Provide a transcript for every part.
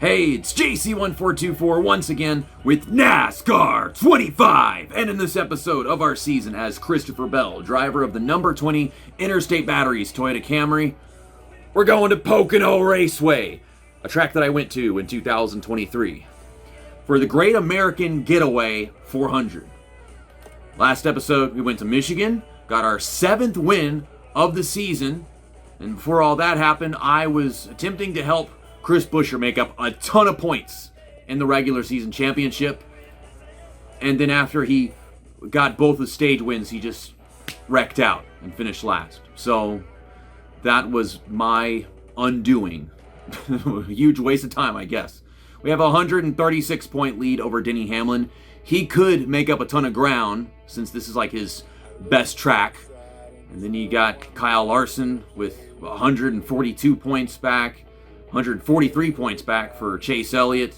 Hey, it's JC1424 once again with NASCAR 25. And in this episode of our season as Christopher Bell, driver of the number 20 Interstate Batteries Toyota Camry, we're going to Pocono Raceway, a track that I went to in 2023, for the Great American Getaway 400. Last episode, we went to Michigan, got our 7th win of the season, and before all that happened, I was attempting to help Chris Buescher make up a ton of points in the regular season championship. And then after he got both the stage wins, he just wrecked out and finished last. So that was my undoing. A huge waste of time, I guess. We have a 136 point lead over Denny Hamlin. He could make up a ton of ground since this is like his best track. And then you got Kyle Larson with 142 points back. 143 points back for Chase Elliott,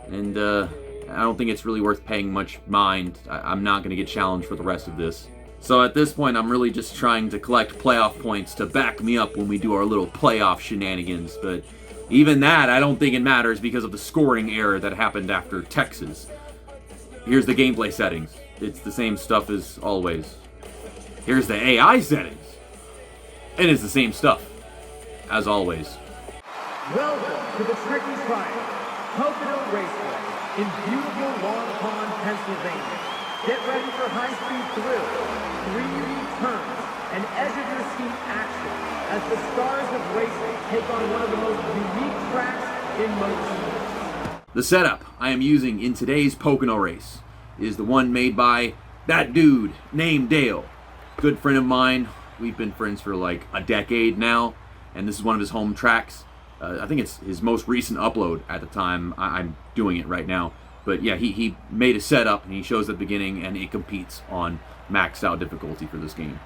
and I don't think it's really worth paying much mind. I'm not going to get challenged for the rest of this. So at this point, I'm really just trying to collect playoff points to back me up when we do our little playoff shenanigans, but even that, I don't think it matters because of the scoring error that happened after Texas. Here's the gameplay settings. It's the same stuff as always. Here's the AI settings, and it's the same stuff as always. Welcome to the tricky trial, Pocono Raceway, in beautiful Long Pond, Pennsylvania. Get ready for high-speed thrill, 3 unique turns, and edge-of-your-seat action as the stars of racing take on one of the most unique tracks in motorsports. The setup I am using in today's Pocono race is the one made by that dude named Dale. Good friend of mine. We've been friends for like a decade now, and this is one of his home tracks. I think it's his most recent upload at the time I'm doing it right now. But yeah, he made a setup and he shows at the beginning and it competes on maxed out difficulty for this game.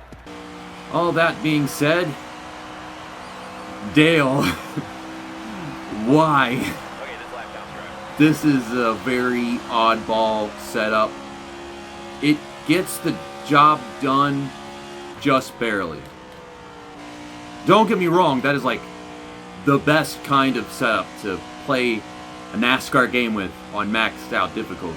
All that being said, Dale, why? This is a very oddball setup. It gets the job done just barely. Don't get me wrong, that is like the best kind of setup to play a NASCAR game with on maxed out difficulty.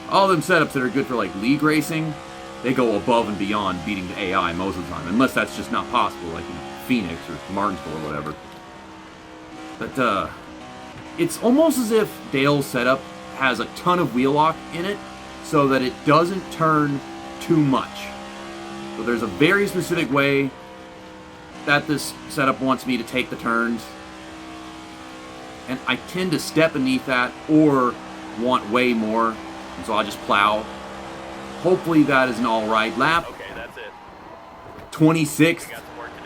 All them setups that are good for like league racing, they go above and beyond beating the AI most of the time, unless that's just not possible, like in Phoenix or Martinsville or whatever. But it's almost as if Dale's setup has a ton of wheel lock in it so that it doesn't turn too much. So there's a very specific way that this setup wants me to take the turns, and I tend to step beneath that or want way more, and so I just plow. Hopefully that is an alright lap. Okay, that's it. 26th.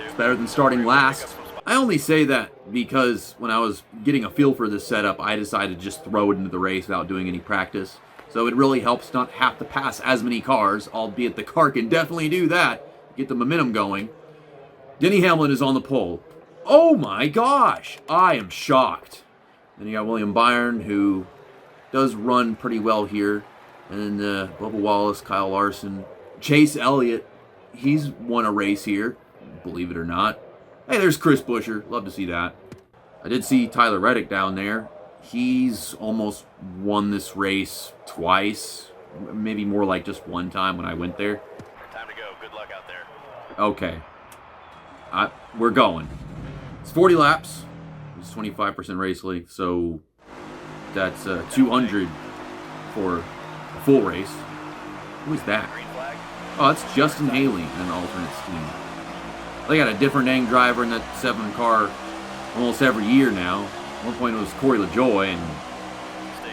It's better than starting last. I only say that because when I was getting a feel for this setup, I decided to just throw it into the race without doing any practice. So it really helps not have to pass as many cars, albeit the car can definitely do that, get the momentum going. Denny Hamlin is on the pole. Oh my gosh! I am shocked. Then you got William Byron, who does run pretty well here. And then Bubba Wallace, Kyle Larson. Chase Elliott, he's won a race here, believe it or not. Hey, there's Chris Buescher. Love to see that. I did see Tyler Reddick down there. He's almost won this race twice. Maybe more like just one time when I went there. Time to go. Good luck out there. Okay. We're going. It's 40 laps. It's 25% race league, so that's 200 for a full race. Who is that? Green flag. Oh, it's Justin Haley in an alternate scheme. They got a different dang driver in that 7 car almost every year now. At one point it was Corey LaJoy, and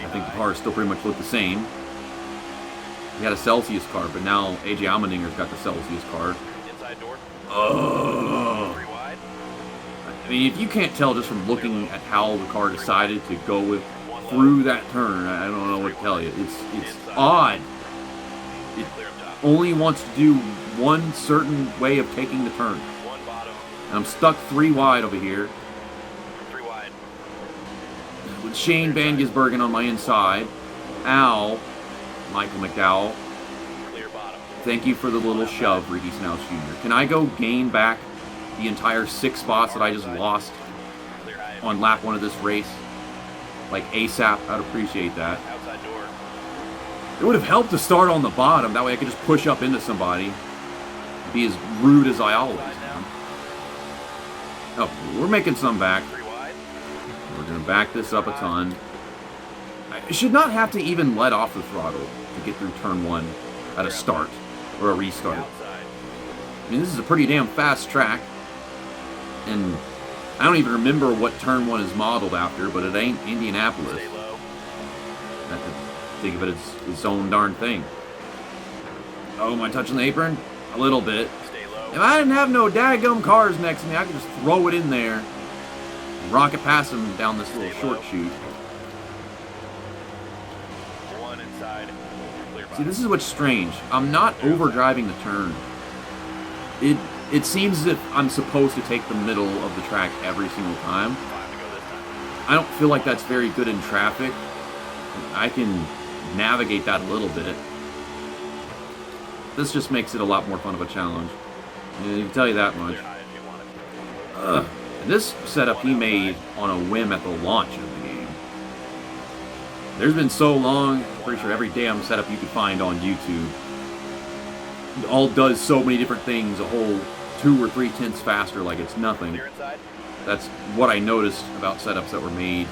I think the cars still pretty much look the same. He had a Celsius car, but now AJ Allmendinger's got the Celsius car. Inside door. Oh. 3 wide. I mean, if you can't tell just from looking at how the car decided to go through that turn, I don't know what to tell you. It's odd. It only wants to do one certain way of taking the turn. One bottom. And I'm stuck 3 wide over here 3 wide. with Shane Van Gisbergen on my inside. Al, Michael McDowell. Clear bottom. Thank you for the little shove, Ricky Snell Jr. Can I go gain back the entire 6 spots that I just lost Clear high. on lap 1 of this race? like ASAP, I'd appreciate that. Outside door. It would have helped to start on the bottom. That way I could just push up into somebody. Be as rude as I always am. Oh, we're making some back. 3 wide. We're going to back this up a ton. I should not have to even let off the throttle to get through turn 1 at a start or a restart. Outside. I mean, this is a pretty damn fast track. And I don't even remember what turn 1 is modeled after, but it ain't Indianapolis. Stay low. I think of it as its own darn thing. Oh, am I touching the apron? A little bit. Stay low. If I didn't have no daggum cars next to me, I could just throw it in there and rocket past them down this little short chute. 1 inside. Clear See, bottom. this is what's strange. I'm not overdriving the turn. It seems as if I'm supposed to take the middle of the track every single time. 5 to go this time. I don't feel like that's very good in traffic. I can navigate that a little bit. This just makes it a lot more fun of a challenge. I can tell you that much. Clear high if you want it. This setup he made on a whim at the launch of the game. There's been so long, I'm pretty sure every damn setup you could find on YouTube it all does so many different things, a whole 2 or 3 tenths faster like it's nothing. Clear inside. That's what I noticed about setups that were made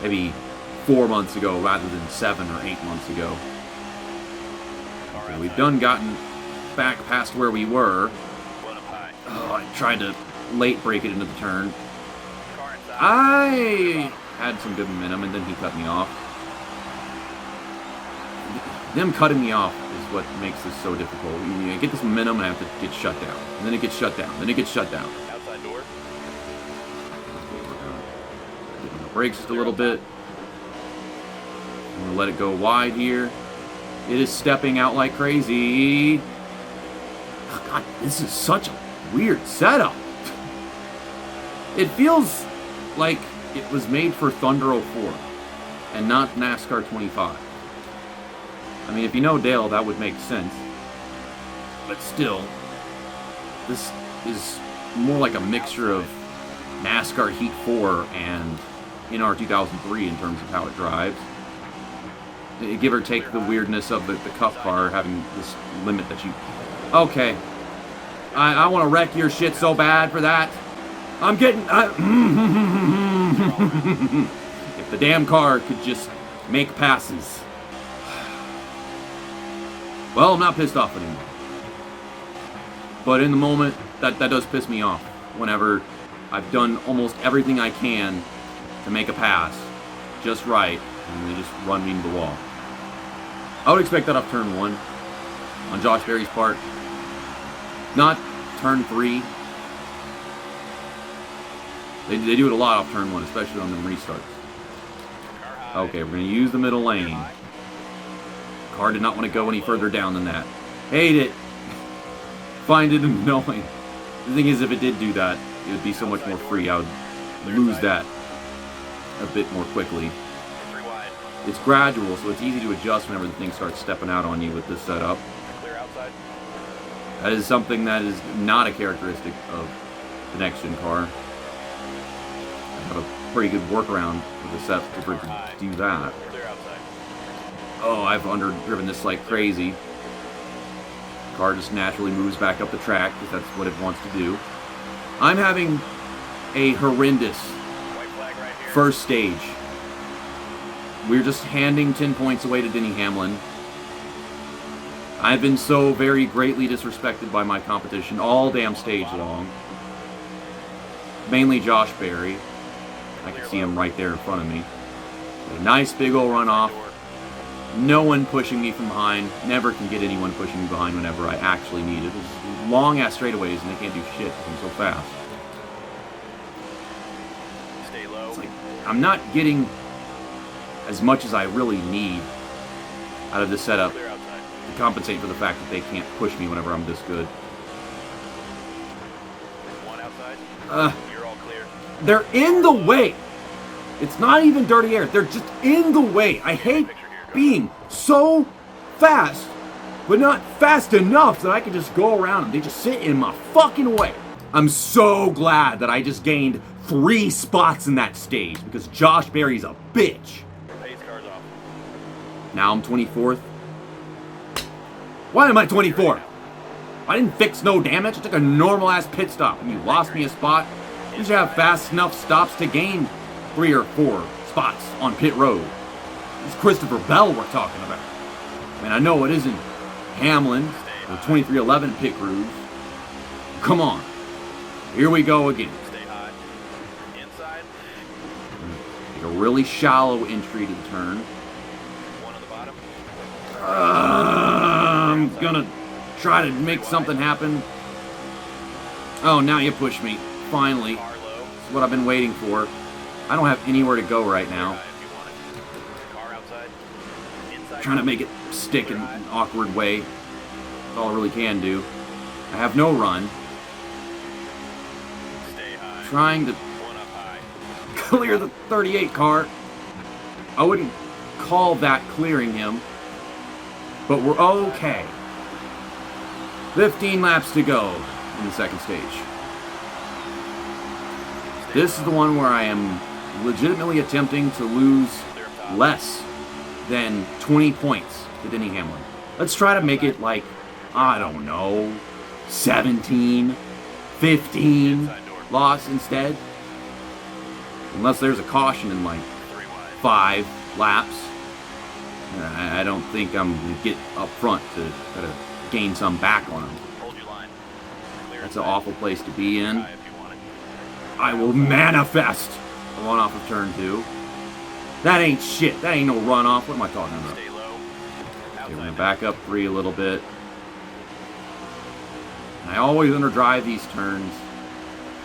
maybe 4 months ago rather than 7 or 8 months ago. Car Okay, we've outside. done gotten back past where we were. 1 up high. Oh, I tried to late break it into the turn. Car inside. I had some good momentum, and then he cut me off. Them cutting me off is what makes this so difficult. You get this momentum, and I have to get shut down. And then it gets shut down. Then it gets shut down. Outside door. Give the brakes just a little bit. I'm going to let it go wide here. It is stepping out like crazy. Oh, God, this is such a weird setup. It feels like it was made for Thunder 04 and not NASCAR 25. I mean, if you know Dale, that would make sense. But still, this is more like a mixture of NASCAR Heat 4 and NR 2003 in terms of how it drives. Give or take the weirdness of the Cup car having this limit that you... Okay. I want to wreck your shit so bad for that. I'm getting... If the damn car could just make passes. Well, I'm not pissed off anymore. But in the moment, that does piss me off. Whenever I've done almost everything I can to make a pass just right, and they just run me into the wall. I would expect that off turn 1 on Josh Berry's part. Not turn 3. They do it a lot off turn 1, especially on them restarts. Car high. Okay, we're going to use the middle lane. Car did not want to go any further down than that. Hate it. Find it annoying. The thing is, if it did do that, it would be so much more free. I would lose that a bit more quickly. 3 wide. It's gradual, so it's easy to adjust whenever the thing starts stepping out on you with this setup. Clear outside. That is something that is not a characteristic of the next-gen car. I have a pretty good workaround with the setup to do that. Clear outside. Oh, I've underdriven this like crazy. Car just naturally moves back up the track because that's what it wants to do. I'm having a horrendous White flag right here. first stage. We're just handing 10 points away to Denny Hamlin. I've been so very greatly disrespected by my competition all damn stage long. Mainly Josh Berry. I can see him right there in front of me. A nice big ol' runoff. No one pushing me from behind. Never can get anyone pushing me behind whenever I actually need it. It's long ass straightaways and they can't do shit because I'm so fast. Stay low. It's like I'm not getting as much as I really need out of this setup Clear outside. to compensate for the fact that they can't push me whenever I'm this good. 1 outside. You're all clear. They're in the way. It's not even dirty air. They're just in the way. I hate being so fast, but not fast enough that I can just go around them. They just sit in my fucking way. I'm so glad that I just gained 3 spots in that stage because Josh Berry's a bitch. Pace car's off. Now I'm 24th. Why am I 24th? I didn't fix no damage. I took a normal ass pit stop and you lost me a spot. You should have fast enough stops to gain 3 or 4 spots on pit road. It's Christopher Bell we're talking about. I mean, I know it isn't Hamlin or 2311 pit crews. Come on. Here we go again. Stay high. Inside. Take a really shallow entry to the turn. One on the bottom. I'm gonna try to make something happen. Oh, now you push me. Finally. Car low. This is what I've been waiting for. I don't have anywhere to go right now. If you want it. Car outside. Inside. Trying to make it stick in an awkward way. That's all I really can do. I have no run. Stay high. Trying to One up high. clear the 38 car. I wouldn't call that clearing him, but we're okay. 15 laps to go in the second stage. This is the one where I am legitimately attempting to lose less than 20 points to Denny Hamlin. Let's try to make it like, I don't know, 17, 15 loss instead. Unless there's a caution in like 5 laps. I don't think I'm going to get up front to try to gain some back on him. Hold your line. Clear That's an inside. awful place to be in. High if you want it. I will manifest a run off of turn 2. That ain't shit. That ain't no runoff. What am I talking about? Stay low. Okay, Outside we're going to now. back up 3 a little bit. I always underdrive these turns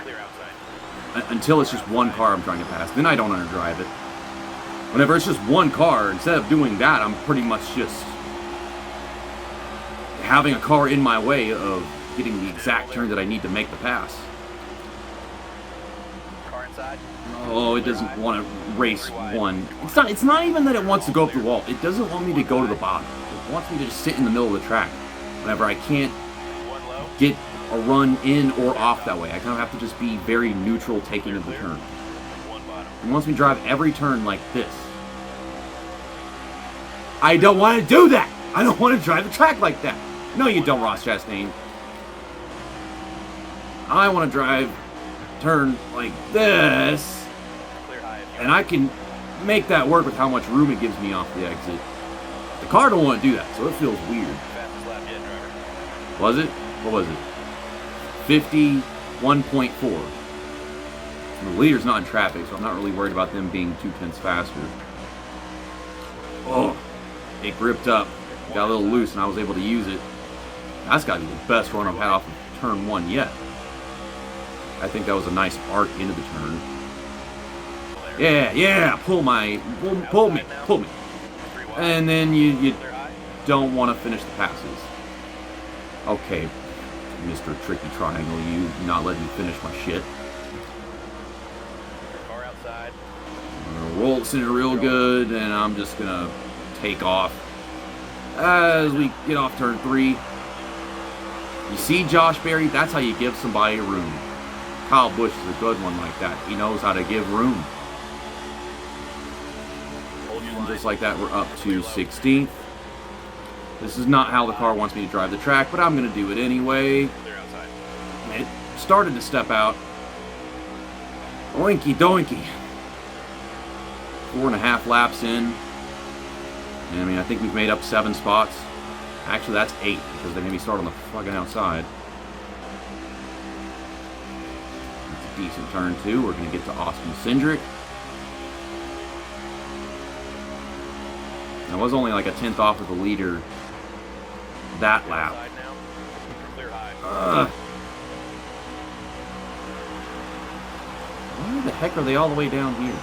Clear outside. until it's just one car I'm trying to pass. Then I don't underdrive it. Whenever it's just one car, instead of doing that, I'm pretty much just having a car in my way of getting the exact turn that I need to make the pass. Car inside. Oh, it doesn't want to race one. It's not even that it wants to go up the wall. It doesn't want me to go to the bottom. It wants me to just sit in the middle of the track. Whenever I can't One low. get a run in or off that way. I kind of have to just be very neutral taking of the turn. One bottom. It wants me to drive every turn like this. I don't want to do that. I don't want to drive the track like that. No, you don't, Ross Chastain. I want to drive turn like this, Clear high if you and I can make that work with how much room it gives me off the exit. The car don't want to do that, so it feels weird. fastest lap yet, driver. Was it? What was it? 51.4. The leader's not in traffic, so I'm not really worried about them being 2/10 faster. Oh, it gripped up. Got a little loose, and I was able to use it. That's got to be the best run I've had off of turn 1 yet. I think that was a nice arc into the turn. Yeah, pull me. Three wide. And then you Clear high. don't want to finish the passes. Okay, Mr. Tricky Triangle, you not letting me finish my shit. Car outside. I'm gonna roll it center real good, and I'm just gonna take off as we get off turn 3. You see, Josh Berry, that's how you give somebody room. Kyle Busch is a good one like that. He knows how to give room. Hold your And line. just like that, we're up to 16th. This is not how the car wants me to drive the track, but I'm gonna do it anyway. Clear outside. It started to step out. Oinky doinky. 4.5 laps in. And I mean, I think we've made up 7 spots. Actually, that's 8 because they made me start on the fucking outside. That's a decent turn, too. We're going to get to Austin Cindric. I was only like a 10th off of the leader that lap. Outside now. Clear high. Why the heck are they all the way down here?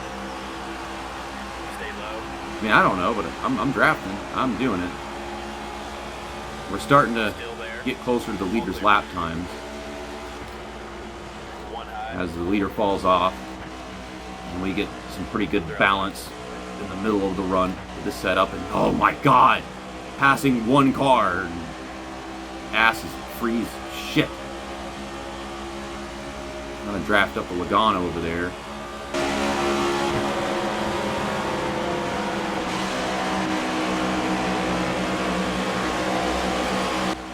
Stay low. I mean, I don't know, but I'm drafting. I'm doing it. We're starting to Still there. get closer to the leader's lap times One high. as the leader falls off. And we get some pretty good balance in the middle of the run with this setup. And oh my god! Passing one car. And ass is freeze shit. I'm going to draft up a Logano over there.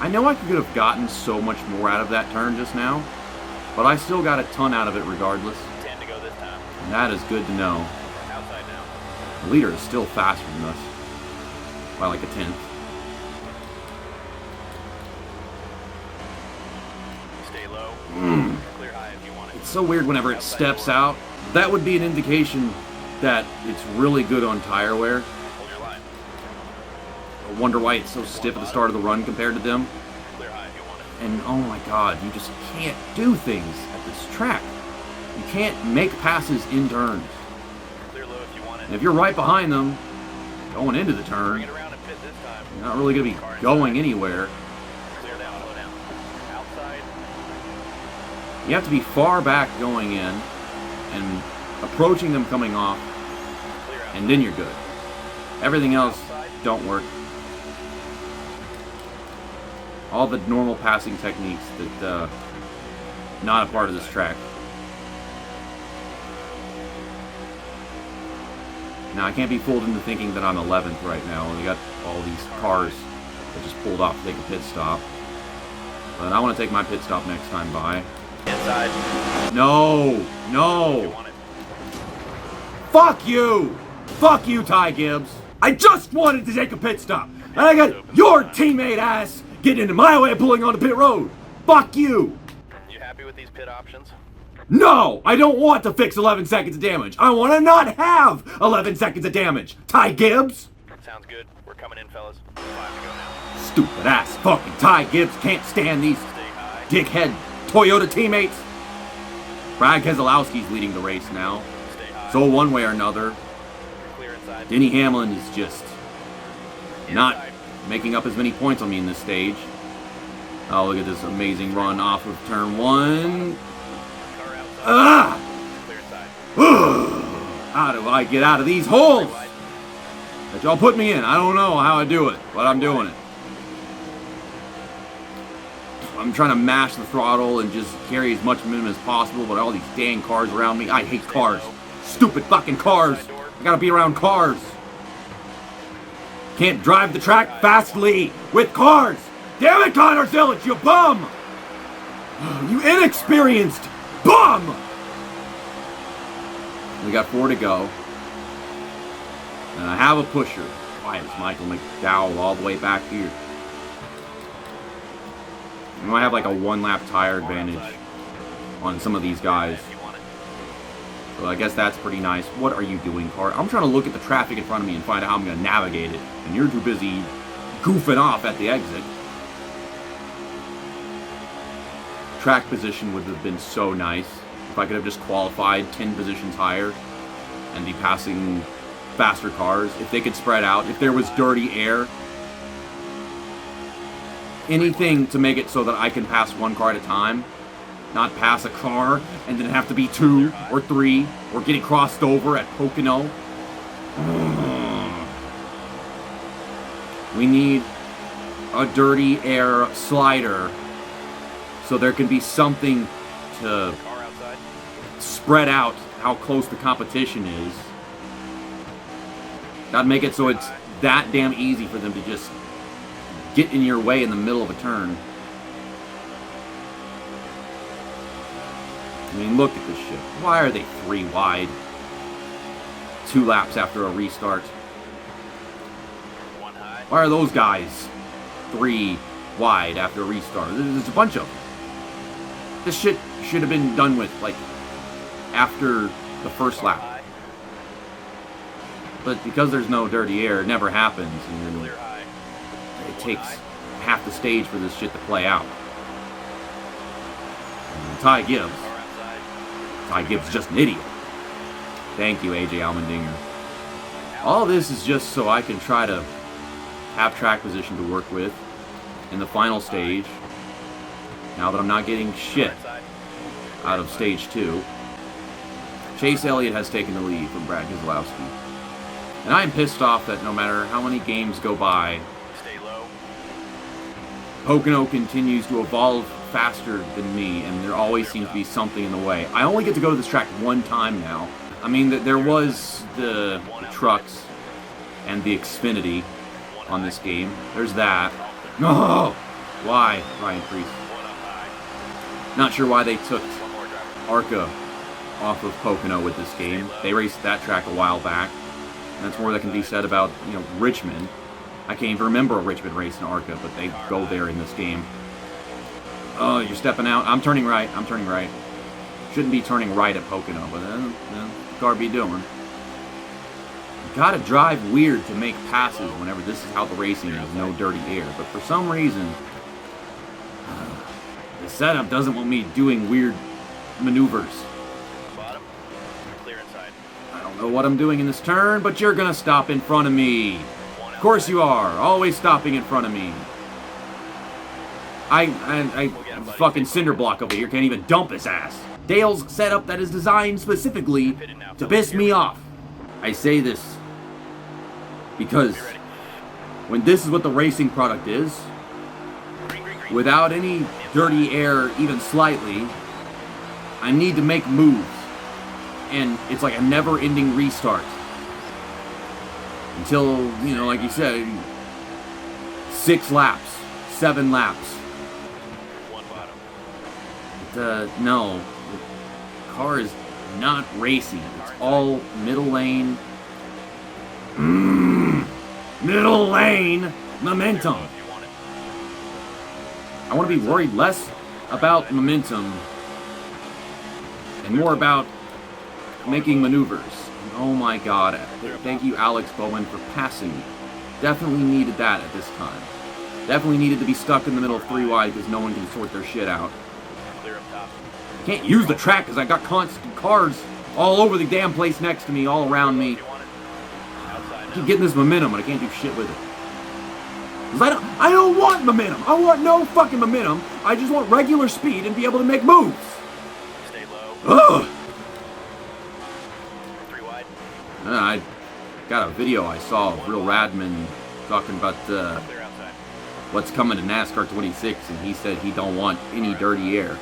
I know I could have gotten so much more out of that turn just now, but I still got a ton out of it regardless. 10 to go this time. And that is good to know. Outside now. The leader is still faster than us by like a tenth. Stay low. Clear high if you want it. It's so weird whenever it steps out. That would be an indication that it's really good on tire wear. Hold your line. I wonder why it's so stiff at the start of the run compared to them. Clear high if you want it. And oh my god, you just can't do things at this track. You can't make passes in turns. Clear low if you want it. And if you're right behind them, going into the Bring turn, it around and pit this time. you're not really going to be going anywhere. Clear down, slow down. Outside. You have to be far back going in and approaching them coming off, Clear out. and then you're good. Everything else don't work. All the normal passing techniques that not a part of this track. Now I can't be fooled into thinking that I'm 11th right now. We got all these cars that just pulled off to take a pit stop. But I want to take my pit stop next time by. Inside. No! You No! want it. Fuck you! Fuck you, Ty Gibbs! I just wanted to take a pit stop! And I got your teammate ass getting into my way of pulling onto pit road! Fuck you! You happy with these pit options? No! I don't want to fix 11 seconds of damage! I want to not have 11 seconds of damage! Ty Gibbs! Sounds good. We're coming in, fellas. 5 to go now. Stupid ass fucking Ty Gibbs can't stand these Stay high. dickhead Toyota teammates! Brad Keselowski's leading the race now. Stay high. So one way or another, You're clear inside. Denny Hamlin is just not Inside. making up as many points on me in this stage. Oh, look at this amazing run off of turn one. Car outside. Ah! Clear inside. How do I get out of these holes that y'all put me in? I don't know how I do it, but I'm doing it. I'm trying to mash the throttle and just carry as much momentum as possible, but all these dang cars around me. I hate cars. Stupid fucking cars. I gotta be around cars. Can't drive the track fastly with cars. Damn it, Connor Zillage, you bum! You inexperienced bum! We got 4 to go. And I have a pusher. Why is Michael McDowell all the way back here? You know, I have like a 1-lap tire advantage on some of these guys. If you want it. So I guess that's pretty nice. What are you doing, car? I'm trying to look at the traffic in front of me and find out how I'm going to navigate it. And you're too busy goofing off at the exit. Track position would have been so nice if I could have just qualified 10 positions higher and be passing faster cars. If they could spread out, if there was dirty air, anything to make it so that I can pass one car at a time, not pass a car and then have to be 2 or 3 or getting crossed over at Pocono. We need a dirty air slider so there can be something to Car outside. spread out how close the competition is. Gotta make it so it's that damn easy for them to just get in your way in the middle of a turn. I mean, look at this shit. Why are they 3 wide? 2 laps after a restart. 1 high. Why are those guys 3 wide after a restart? There's a bunch of them. This shit should have been done with, like, after the first lap. High. But because there's no dirty air, it never happens. And then Clear high. it takes half the stage for this shit to play out. And Ty Gibbs. Car outside. Ty Gibbs is just an idiot. Thank you, AJ Allmendinger. All this is just so I can try to have track position to work with in the final stage. Now that I'm not getting shit Inside. out of stage 2. Chase Elliott has taken the lead from Brad Keselowski. And I am pissed off that no matter how many games go by, Stay low. Pocono continues to evolve faster than me, and there always seems to be something in the way. I only get to go to this track one time now. I mean, there was the trucks and the Xfinity on this game. There's that. No! Why, Ryan Priest? Not sure why they took ARCA off of Pocono with this game. They raced that track a while back. And that's more that can be said about, Richmond. I can't even remember a Richmond race in ARCA, but they go there in this game. Oh, you're stepping out. I'm turning right. Shouldn't be turning right at Pocono, but then car be doing. You gotta drive weird to make passes whenever this is how the racing is, no dirty air. But for some reason, the setup doesn't want me doing weird maneuvers. Bottom. Clear inside. I don't know what I'm doing in this turn, but you're gonna stop in front of me. Of course you are. Always stopping in front of me. I fucking cinder block over here can't even dump his ass. Dale's setup that is designed specifically to piss me off. I say this because when this is what the racing product is, without any dirty air even slightly, I need to make moves. And it's like a never-ending restart. Until, like you said, 6 laps, 7 laps. One bottom. But, no, the car is not racing. It's all middle lane. Middle lane momentum. I want to be worried less about momentum and more about making maneuvers. Oh my god. Thank you, Alex Bowman, for passing me. Definitely needed that at this time. Definitely needed to be stuck in the middle of 3 wide because no one can sort their shit out. Clear up top. Can't use the track because I got constant cars all over the damn place next to me, all around me. I keep getting this momentum and I can't do shit with it. Because I don't want momentum. I want no fucking momentum. I just want regular speed and be able to make moves. Stay low. Ugh! 3 wide. I got a video I saw of Real Radman talking about Clear outside. what's coming to NASCAR 26, and he said he don't want any dirty air.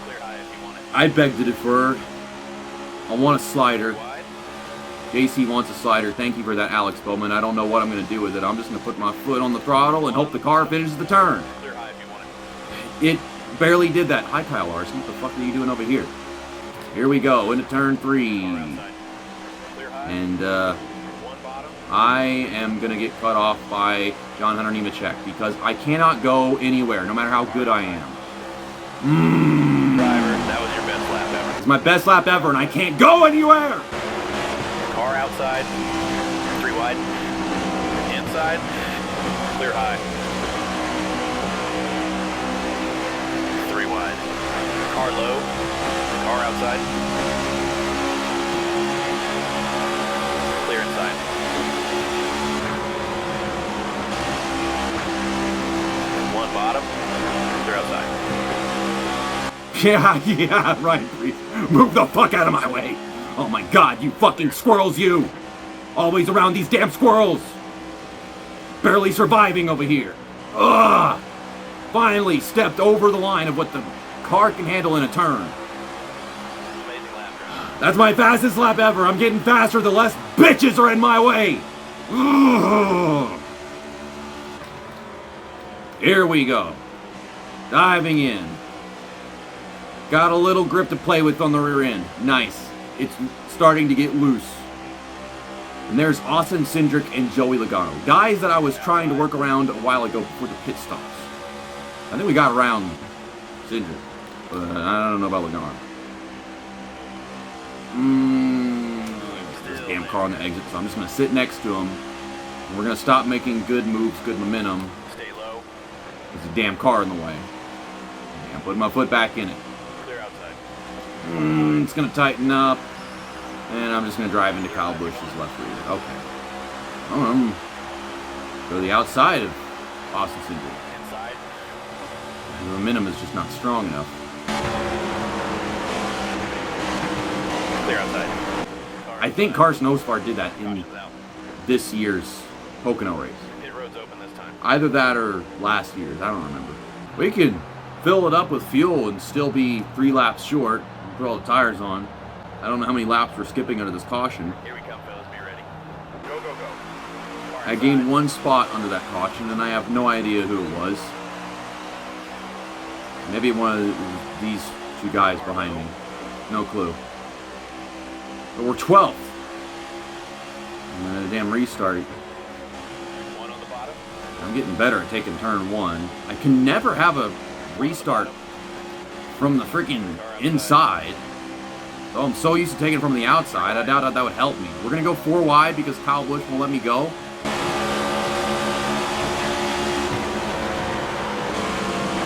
Clear high if you want it. I beg to defer. I want a slider. Wide. JC wants a slider. Thank you for that, Alex Bowman. I don't know what I'm going to do with it. I'm just going to put my foot on the throttle and hope the car finishes the turn. Clear high if you want it. It barely did that. Hi, Kyle Larson. What the fuck are you doing over here? Here we go, into turn 3. Outside. Clear high. And One bottom. I am going to get cut off by John Hunter Nemechek because I cannot go anywhere, no matter how good I am. Driver, that was your best lap ever. It's my best lap ever, and I can't go anywhere! Car outside. 3 wide. Inside. Clear high. 3 wide. Car low. Car outside. Clear inside. 1 bottom. Clear outside. Yeah, right, please. Move the fuck out of my way! Oh my god, you fucking squirrels, you! Always around these damn squirrels! Barely surviving over here. Ugh! Finally stepped over the line of what the car can handle in a turn. Amazing lap, driver. That's my fastest lap ever. I'm getting faster the less bitches are in my way. Ugh. Here we go. Diving in. Got a little grip to play with on the rear end. Nice. It's starting to get loose. And there's Austin Cindric and Joey Logano. Guys that I was trying to work around a while ago before the pit stops. I think we got around Cindric. But I don't know about Logano. This damn car on the exit, so I'm just going to sit next to him. And we're going to stop making good moves, good momentum. Stay low. There's a damn car in the way. Yeah, I'm putting my foot back in it. Clear outside. It's going to tighten up. And I'm just going to drive into Kyle Busch's left rear. Okay. Go to the outside of Austin Cindric. Inside. The momentum is just not strong enough. Clear outside. I think Carson Osvar did that in Caution's out. this year's Pocono race. Pit road's open this time. Either that or last year's. I don't remember. We could fill it up with fuel and still be 3 laps short. Put all the tires on. I don't know how many laps we're skipping under this caution. Here we come, fellas. Be ready. Go, go, go. I gained 1 spot under that caution, and I have no idea who it was. Maybe one of these 2 guys behind me. No clue. But we're 12th. And then a damn restart. One on the bottom. I'm getting better at taking turn 1. I can never have a restart from the freaking inside. Oh, I'm so used to taking it from the outside. I doubt that would help me. We're going to go 4 wide because Kyle Busch won't let me go.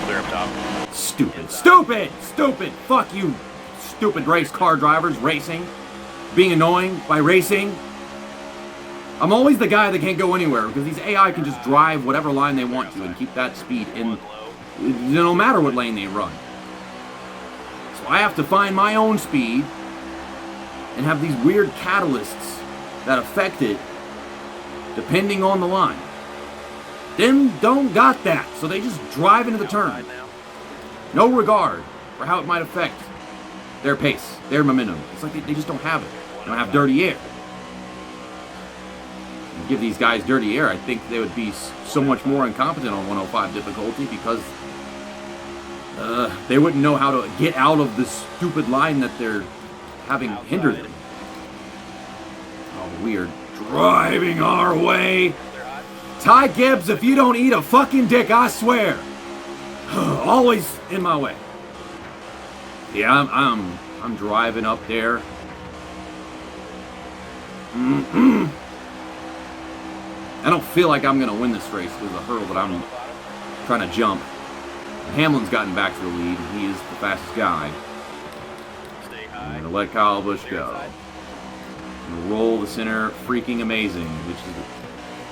Clear up top. Stupid. Stupid! Stupid! Fuck you, stupid race car drivers racing. Being annoying by racing. I'm always the guy that can't go anywhere because these AI can just drive whatever line they want to and keep that speed in no matter what lane they run. So I have to find my own speed and have these weird catalysts that affect it depending on the line. Them don't got that, so they just drive into the turn. No regard for how it might affect their pace, their momentum. It's like they just don't have it. They don't have dirty air. You give these guys dirty air, I think they would be so much more incompetent on 105 difficulty because they wouldn't know how to get out of the stupid line that they're having hinder them. Oh, weird. Driving our way. Ty Gibbs, if you don't eat a fucking dick, I swear. Always in my way. Yeah, I'm driving up there. I don't feel like I'm gonna win this race with the hurdle that I'm trying to jump. Hamlin's gotten back to the lead, and he is the fastest guy. Stay high. I'm gonna let Kyle Busch go. I'm gonna roll the center, freaking amazing, which is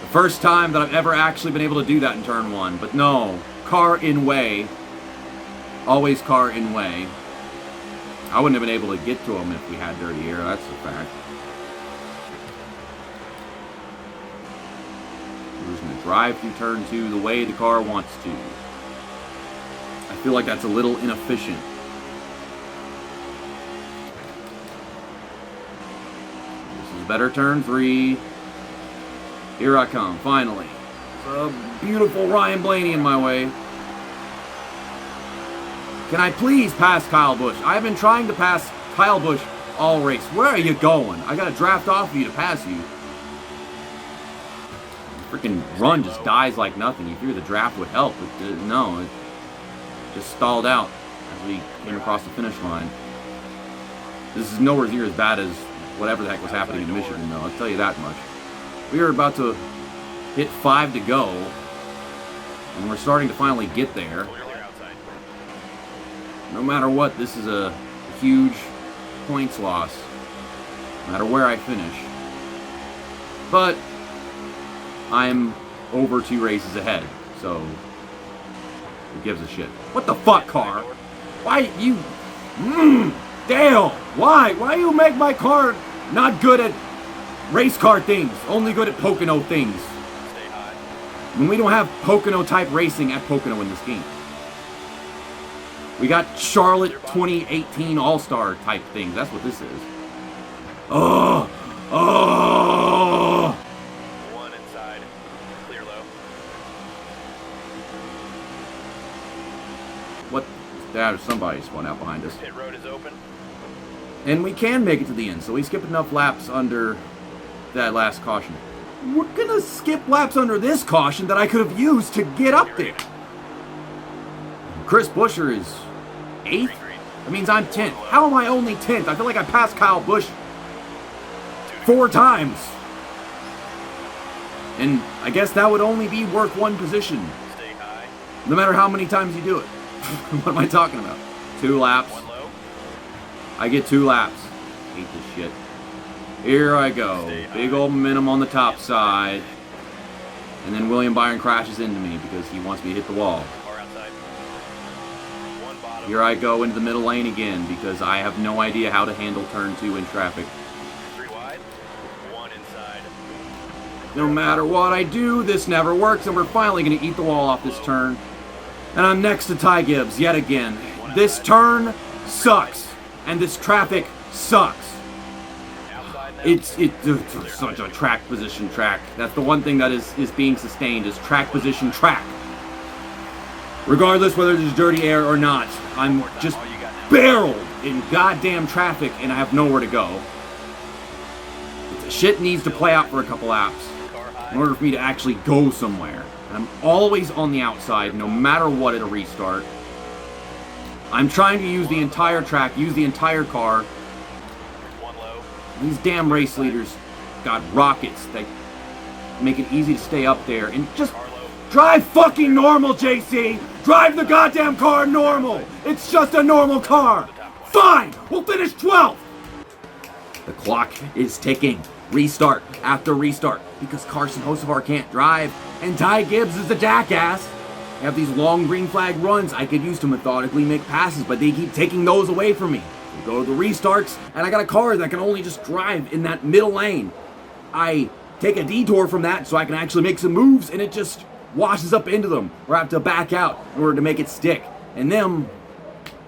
the first time that I've ever actually been able to do that in turn 1. But no, car in way. Always car in way. I wouldn't have been able to get to him if we had dirty air, that's a fact. We're just going to drive through turn 2 the way the car wants to. I feel like that's a little inefficient. This is a better turn 3. Here I come, finally. A beautiful Ryan Blaney in my way. Can I please pass Kyle Busch? I've been trying to pass Kyle Busch all race. Where are you going? I got to draft off of you to pass you. Freaking run just dies like nothing. You figure the draft would help, but no, it just stalled out as we came across the finish line. This is nowhere near as bad as whatever the heck was happening in Michigan, though. I'll tell you that much. We are about to hit 5 to go, and we're starting to finally get there. No matter what, this is a huge points loss, no matter where I finish. But I'm over 2 races ahead, so who gives a shit? What the fuck, car? Why you... Dale! Why? Why you make my car not good at race car things, only good at Pocono things? When we don't have Pocono type racing at Pocono in this game. We got Charlotte 2018 All-Star type things. That's what this is. Oh! Oh! One inside. Clear low. What? There's somebody spun out behind us. Pit road is open. And we can make it to the end, so we skipped enough laps under that last caution. We're gonna skip laps under this caution that I could have used to get up there. Chris Buescher is 8th? That means I'm 10th. How am I only 10th? I feel like I passed Kyle Busch 4 times. And I guess that would only be worth 1 position. Stay high. No matter how many times you do it. What am I talking about? 2 laps. One low. I get 2 laps. Hate this shit. Here I go. Big old momentum on the top side. And then William Byron crashes into me because he wants me to hit the wall. Car outside. One bottom. Here I go into the middle lane again because I have no idea how to handle turn 2 in traffic. 3 wide. 1 inside. No matter what I do, this never works, and we're finally going to eat the wall off this turn. And I'm next to Ty Gibbs yet again. This turn sucks, and this traffic sucks. It's such a track position track. That's the one thing that is being sustained, is track position track. Regardless whether there's dirty air or not, I'm just barreled in goddamn traffic and I have nowhere to go. Shit needs to play out for a couple laps in order for me to actually go somewhere. And I'm always on the outside, no matter what, at a restart. I'm trying to use the entire track, use the entire car. These damn race leaders got rockets that make it easy to stay up there. And just drive fucking normal, JC! Drive the goddamn car normal! It's just a normal car! Fine! We'll finish 12th! The clock is ticking. Restart after restart. Because Carson Hocevar can't drive. And Ty Gibbs is a jackass. I have these long green flag runs I could use to methodically make passes, but they keep taking those away from me. We go to the restarts, and I got a car that can only just drive in that middle lane. I take a detour from that so I can actually make some moves, and it just washes up into them, or I have to back out in order to make it stick. And them,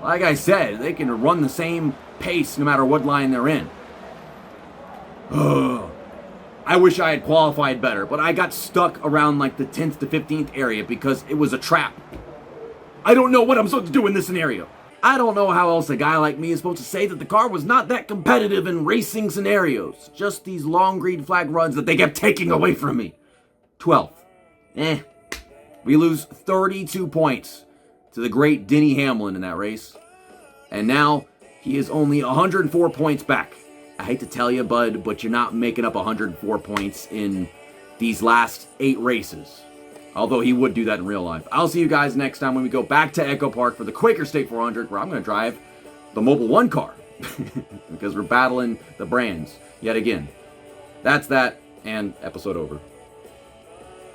like I said, they can run the same pace no matter what line they're in. I wish I had qualified better, but I got stuck around like the 10th to 15th area because it was a trap. I don't know what I'm supposed to do in this scenario. I don't know how else a guy like me is supposed to say that the car was not that competitive in racing scenarios. Just these long green flag runs that they kept taking away from me. 12th. We lose 32 points to the great Denny Hamlin in that race. And now he is only 104 points back. I hate to tell you, bud, but you're not making up 104 points in these last 8 races. Although he would do that in real life. I'll see you guys next time when we go back to Echo Park for the Quaker State 400, where I'm going to drive the Mobil 1 car. Because we're battling the brands yet again. That's that, and episode over.